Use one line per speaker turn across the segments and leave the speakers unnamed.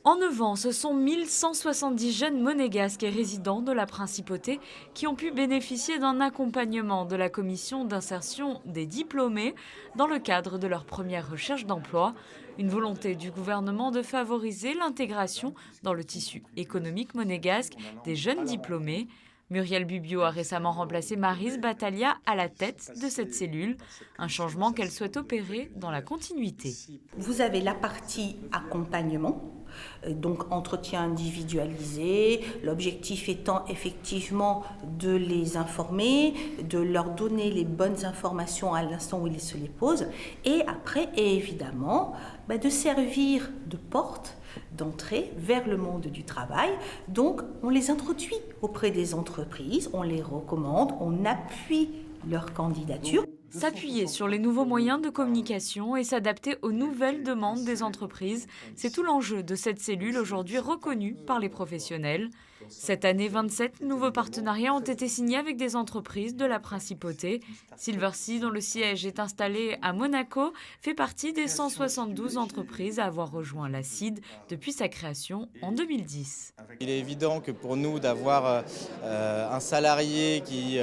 En 9 ans, ce sont 1170 jeunes monégasques et résidents de la Principauté qui ont pu bénéficier d'un accompagnement de la commission d'insertion des diplômés dans le cadre de leur première recherche d'emploi. Une volonté du gouvernement de favoriser l'intégration dans le tissu économique monégasque des jeunes diplômés. Muriel Bubio a récemment remplacé Maryse Batalha à la tête de cette cellule, un changement qu'elle souhaite opérer dans la continuité.
Vous avez la partie accompagnement, donc entretien individualisé, l'objectif étant effectivement de les informer, de leur donner les bonnes informations à l'instant où ils se les posent, et après, évidemment, de servir de porte d'entrée vers le monde du travail. Donc, on les introduit auprès des entreprises, on les recommande, on appuie leur candidature.
S'appuyer sur les nouveaux moyens de communication et s'adapter aux nouvelles demandes des entreprises, c'est tout l'enjeu de cette cellule aujourd'hui reconnue par les professionnels. Cette année, 27 nouveaux partenariats ont été signés avec des entreprises de la Principauté. Silversea, dont le siège est installé à Monaco, fait partie des 172 entreprises à avoir rejoint la CID depuis sa création en 2010.
Il est évident que pour nous d'avoir un salarié qui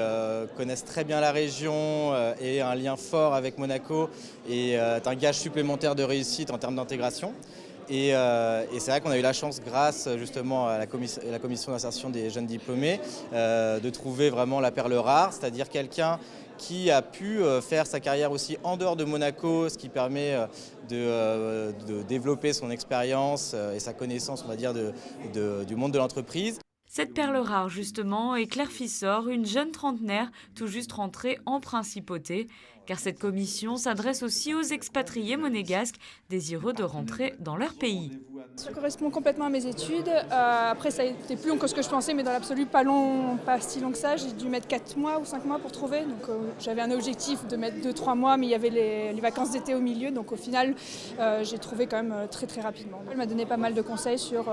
connaisse très bien la région et un lien fort avec Monaco est un gage supplémentaire de réussite en termes d'intégration. Et c'est vrai qu'on a eu la chance, grâce justement à la commission d'insertion des jeunes diplômés, de trouver vraiment la perle rare, c'est-à-dire quelqu'un qui a pu faire sa carrière aussi en dehors de Monaco, ce qui permet de développer son expérience et sa connaissance, on va dire, du monde de l'entreprise.
Cette perle rare, justement, est Claire Fissor, une jeune trentenaire tout juste rentrée en Principauté, car cette commission s'adresse aussi aux expatriés monégasques désireux de rentrer dans leur pays.
Ça correspond complètement à mes études. Après, ça a été plus long que ce que je pensais, mais dans l'absolu, pas si long que ça. J'ai dû mettre 4 mois ou 5 mois pour trouver. Donc, j'avais un objectif de mettre 2-3 mois, mais il y avait les vacances d'été au milieu. Donc, au final, j'ai trouvé quand même très, très rapidement. Elle m'a donné pas mal de conseils sur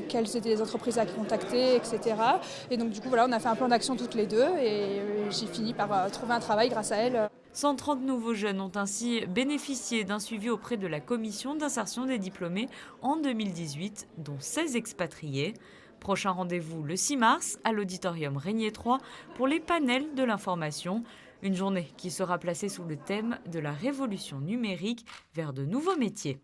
quelles étaient les entreprises à contacter, etc. Et donc, du coup, voilà, on a fait un plan d'action toutes les deux et j'ai fini par trouver un travail grâce à elle.
130 nouveaux jeunes ont ainsi bénéficié d'un suivi auprès de la commission d'insertion des diplômés en 2018, dont 16 expatriés. Prochain rendez-vous le 6 mars à l'auditorium Régnier 3 pour les panels de l'information. Une journée qui sera placée sous le thème de la révolution numérique vers de nouveaux métiers.